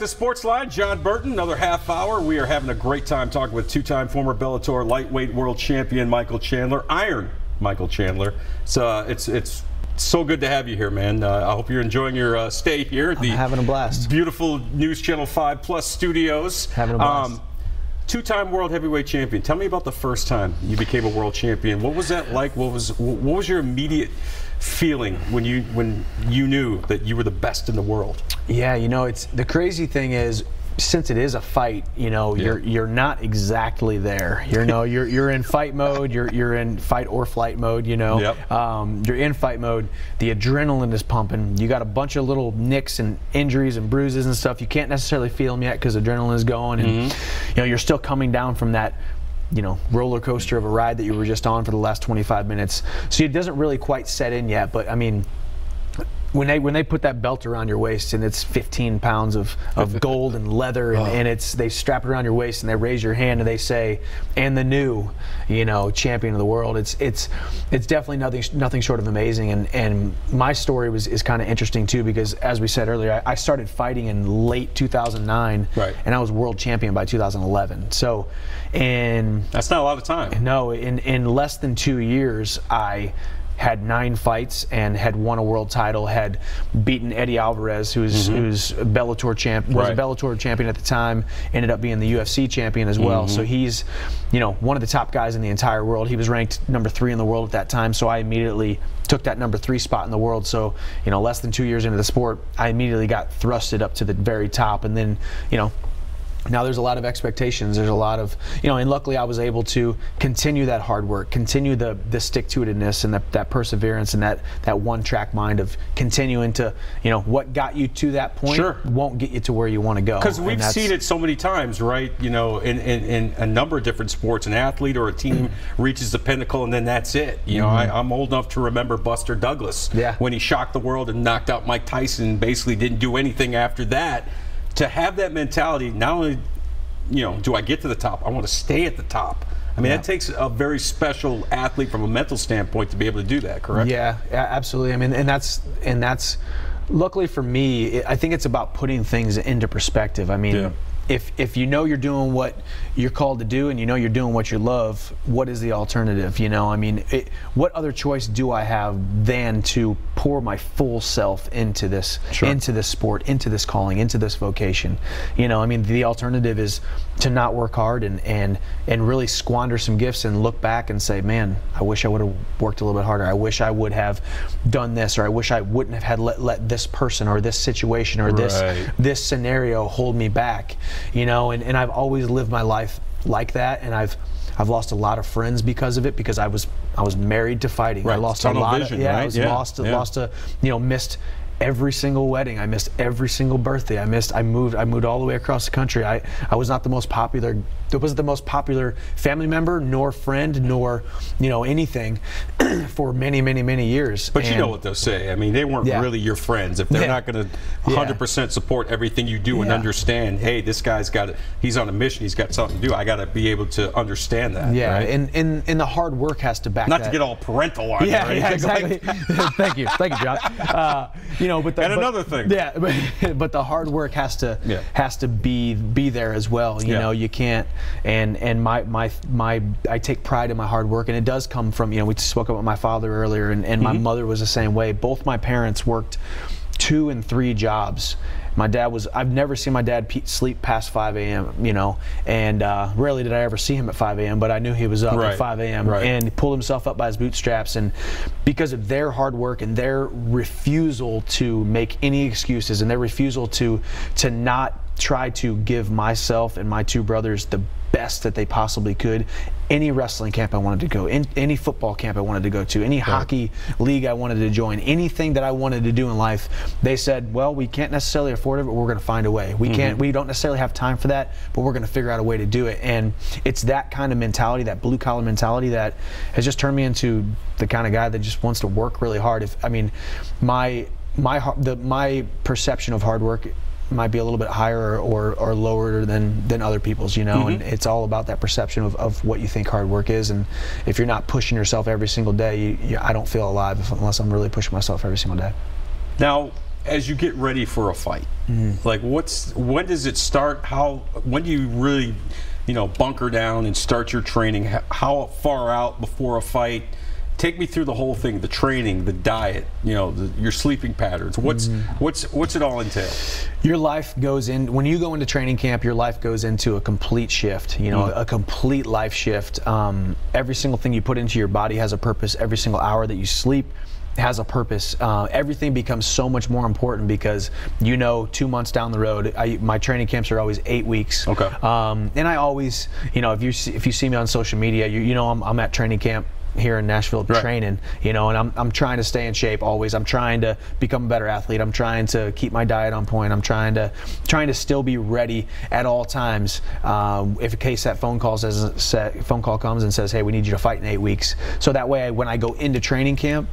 to SportsLine. Jon Burton, another half hour. We are having a great time talking with two-time former Bellator lightweight world champion Michael Chandler, Iron Michael Chandler. It's so good to have you here, man. I hope you're enjoying your stay here at the having a blast. Beautiful NewsChannel 5+ studios. Having a blast. Two-time world heavyweight champion. Tell me about the first time you became a world champion. What was that like? What was your immediate feeling when you knew that you were the best in the world? Yeah, you know, it's the crazy thing is, since it is a fight, you know, you're not exactly there. You know, you're in fight mode. You're in fight or flight mode. You know, you're in fight mode. The adrenaline is pumping. You got a bunch of little nicks and injuries and bruises and stuff. You can't necessarily feel them yet because adrenaline is going, and you know, you're still coming down from that, you know, roller coaster of a ride that you were just on for the last 25 minutes. So it doesn't really quite set in yet. But I mean, when they put that belt around your waist and it's 15 pounds of gold and leather and they strap it around your waist and they raise your hand and they say, and the new, you know, champion of the world, it's definitely nothing short of amazing. And my story is kind of interesting too, because as we said earlier, I started fighting in late 2009, and I was world champion by 2011. So, and that's not a lot of time. No, in less than 2 years, I had 9 fights and had won a world title, had beaten Eddie Alvarez, who's Bellator champ, was a Bellator champion at the time, ended up being the UFC champion as well. So he's, you know, one of the top guys in the entire world. He was ranked number 3 in the world at that time, so I immediately took that number 3 spot in the world. So, you know, less than 2 years into the sport, I immediately got thrusted up to the very top. And then, you know, now there's a lot of expectations. There's a lot of, you know, and luckily I was able to continue that hard work, continue the stick-to-itiveness and that perseverance and that one-track mind of continuing to, you know, what got you to that point won't get you to where you want to go. Because we've seen it so many times, right? You know, in a number of different sports, an athlete or a team reaches the pinnacle and then that's it. You know, I'm old enough to remember Buster Douglas when he shocked the world and knocked out Mike Tyson and basically didn't do anything after that. To have that mentality, not only, you know, do I get to the top, I want to stay at the top. I mean, that takes a very special athlete from a mental standpoint to be able to do that, correct? Yeah, absolutely. I mean, and that's luckily for me, I think it's about putting things into perspective. I mean, if you know you're doing what you're called to do and you know you're doing what you love, what is the alternative? You know, I mean, what other choice do I have than to pour my full self into this, into this sport, into this calling, into this vocation? You know, I mean, the alternative is to not work hard and really squander some gifts and look back and say, man, I wish I would have worked a little bit harder. I wish I would have done this, or I wish I wouldn't have had let this person or this situation or this scenario hold me back. You know, and I've always lived my life like that, and I've lost a lot of friends because of it, because I was married to fighting. I lost a lot of I was lost a, you know, missed every single wedding. I missed every single birthday. I moved all the way across the country. I was not the most popular. It wasn't the most popular family member, nor friend, nor, you know, anything for many years. But you know what they'll say. I mean, they weren't really your friends. If they're not going to 100% support everything you do and understand, hey, this guy's he's on a mission. He's got something to do. I got to be able to understand that. Yeah, right? and the hard work has to back. Not to get all parental on you. Yeah, exactly. Thank you, John. You know, but another thing. Yeah, but the hard work has to be there as well. You know, you can't. And I take pride in my hard work, and it does come from, you know, we spoke about my father earlier, and my mother was the same way. Both my parents worked 2 and 3 jobs. My dad was, I've never seen my dad sleep past 5 a.m., you know, and rarely did I ever see him at 5 a.m., but I knew he was up at 5 a.m. And he pulled himself up by his bootstraps. And because of their hard work and their refusal to make any excuses and their refusal to not try to give myself and my 2 brothers the best that they possibly could, any wrestling camp I wanted to go, any football camp I wanted to go to, any hockey league I wanted to join, anything that I wanted to do in life, they said, well, we can't necessarily afford it, but we're going to find a way. We don't necessarily have time for that, but we're going to figure out a way to do it. And it's that kind of mentality, that blue collar mentality, that has just turned me into the kind of guy that just wants to work really hard. I mean, my perception of hard work might be a little bit higher or lower than other people's, you know, and it's all about that perception of what you think hard work is. And if you're not pushing yourself every single day, I don't feel alive unless I'm really pushing myself every single day. Now, as you get ready for a fight, like when does it start? When do you really, bunker down and start your training? How far out before a fight? Take me through the whole thing: the training, the diet, your sleeping patterns. What's it all entail? Your life goes in when you go into training camp. Your life goes into a complete shift. A complete life shift. Every single thing you put into your body has a purpose. Every single hour that you sleep has a purpose. Everything becomes so much more important because 2 months down the road, my training camps are always 8 weeks. Okay. And I always, if you see me on social media, I'm at training camp here in Nashville training, and I'm trying to stay in shape always. I'm trying to become a better athlete. I'm trying to keep my diet on point. I'm trying to still be ready at all times. If in case that phone call comes and says, hey, we need you to fight in 8 weeks. So that way, when I go into training camp,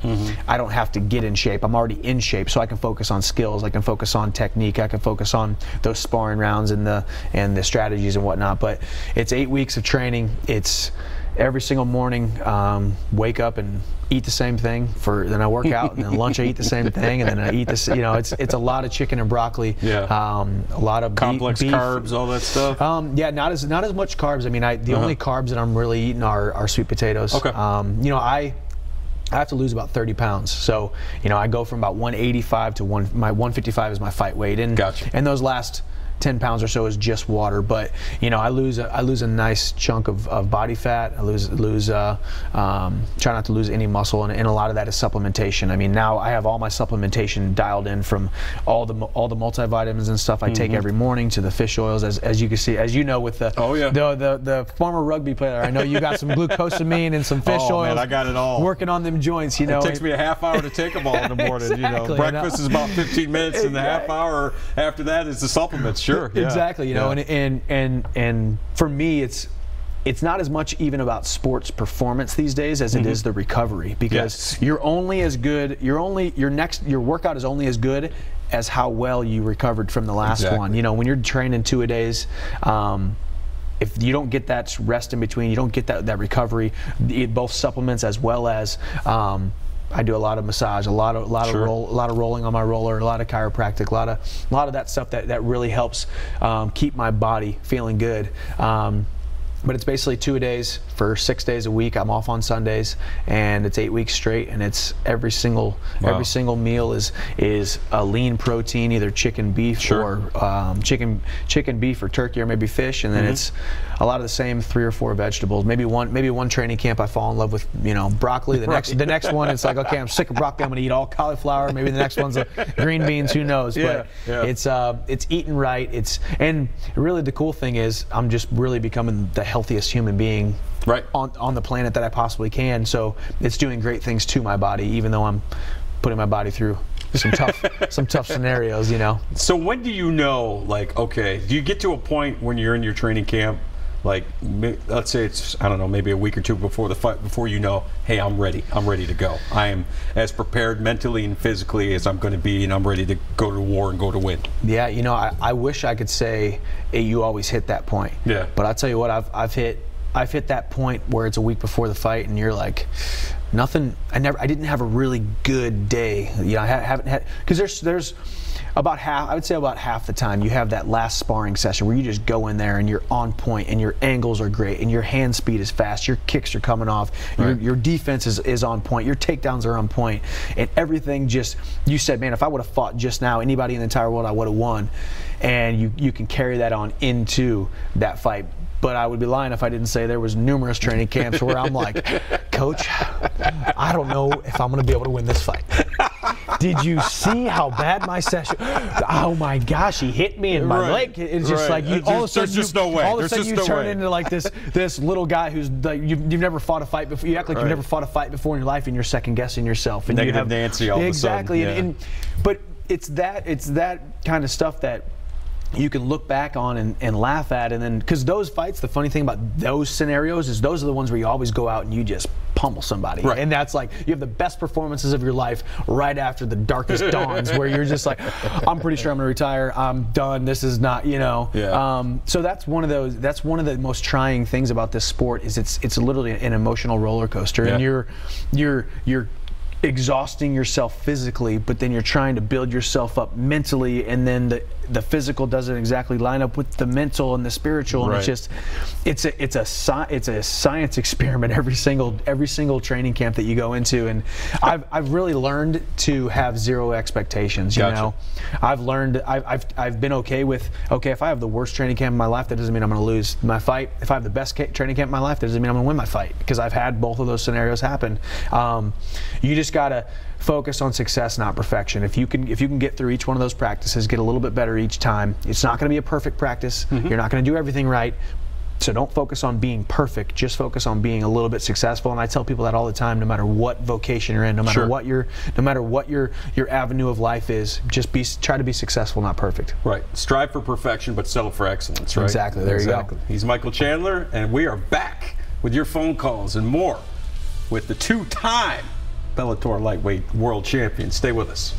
I don't have to get in shape. I'm already in shape, so I can focus on skills. I can focus on technique. I can focus on those sparring rounds and the strategies and whatnot. But it's 8 weeks of training. It's every single morning, wake up and eat the same thing. Then I work out, and then lunch I eat the same thing, and then I eat this. It's a lot of chicken and broccoli. Yeah. A lot of complex beef. Carbs, all that stuff. Yeah, not as much carbs. I mean, the only carbs that I'm really eating are sweet potatoes. Okay. I have to lose about 30 pounds. So, I go from about 185 to my 155 is my fight weight, and gotcha. And those last 10 pounds or so is just water, but I lose a nice chunk of body fat. Try not to lose any muscle, and a lot of that is supplementation. I mean, now I have all my supplementation dialed in, from all the multivitamins and stuff I take every morning to the fish oils, as you can see, with the former rugby player. I know you got some glucosamine and some fish oils. Man, I got it all. Working on them joints, It takes me a half hour to take them all in the morning. Exactly, breakfast is about 15 minutes, and the half hour after that is the supplements. Sure, yeah. Exactly. And for me, it's not as much even about sports performance these days as it is the recovery, because you're only as good. Your workout is only as good as how well you recovered from the last one. When you're training 2 a days, if you don't get that rest in between, you don't get that recovery, both supplements as well as I do a lot of massage, a lot of rolling on my roller, a lot of chiropractic, a lot of that stuff that really helps keep my body feeling good. But it's basically 2 a days for 6 days a week. I'm off on Sundays, and it's 8 weeks straight. And it's every single meal is a lean protein, either chicken, beef, or chicken, beef, or turkey, or maybe fish. And then it's a lot of the same 3 or 4 vegetables. Maybe one training camp I fall in love with broccoli. The next one it's like, okay, I'm sick of broccoli. I'm gonna eat all cauliflower. Maybe the next one's green beans. Who knows? But it's eating right. And really the cool thing is I'm just really becoming the healthiest human being on the planet that I possibly can. So it's doing great things to my body, even though I'm putting my body through some tough scenarios. So when do you know, like, okay, do you get to a point when you're in your training camp, like, let's say it's, I don't know, maybe a week or 2 before the fight, before hey, I'm ready to go. I am as prepared mentally and physically as I'm going to be, and I'm ready to go to war and go to win. Yeah, I wish I could say, hey, you always hit that point. Yeah. But I'll tell you what, I've hit that point where it's a week before the fight, and you're like, nothing. I didn't have a really good day. I haven't had, because there's about half, I would say about half the time, you have that last sparring session where you just go in there and you're on point, and your angles are great, and your hand speed is fast, your kicks are coming off, your defense is on point, your takedowns are on point, and everything just, you said, man, if I would have fought just now, anybody in the entire world, I would have won. And you can carry that on into that fight. But I would be lying if I didn't say there was numerous training camps where I'm like, Coach, I don't know if I'm going to be able to win this fight. Did you see how bad my session? Oh my gosh, he hit me in my leg. It's just like all of a sudden you turn into like this little guy who's like, you've never fought a fight before. You act like you've never fought a fight before in your life, and you're second guessing yourself. And Negative you have, Nancy all exactly. of a sudden. But it's that kind of stuff that you can look back on and laugh at, and then, because those fights, the funny thing about those scenarios is those are the ones where you always go out and you just pummel somebody, and that's like, you have the best performances of your life right after the darkest dawns, where you're just like, I'm pretty sure I'm gonna retire, I'm done, this is not, so that's one of the most trying things about this sport, is it's literally an emotional roller coaster, and you're exhausting yourself physically, but then you're trying to build yourself up mentally, and then the physical doesn't exactly line up with the mental and the spiritual, and it's a science experiment every single training camp that you go into. And I've really learned to have zero expectations. You know, I've learned I've been okay with, okay, if I have the worst training camp in my life, that doesn't mean I'm going to lose my fight. If I have the best training camp in my life, that doesn't mean I'm going to win my fight, because I've had both of those scenarios happen. You just gotta focus on success, not perfection. If you can get through each one of those practices, get a little bit better each time. It's not going to be a perfect practice. You're not going to do everything right. So don't focus on being perfect. Just focus on being a little bit successful. And I tell people that all the time. No matter what vocation you're in, no matter what your avenue of life is, just try to be successful, not perfect. Right. Strive for perfection, but settle for excellence. Right. Exactly. There you go. He's Michael Chandler, and we are back with your phone calls and more with the two-time Bellator lightweight world champion. Stay with us.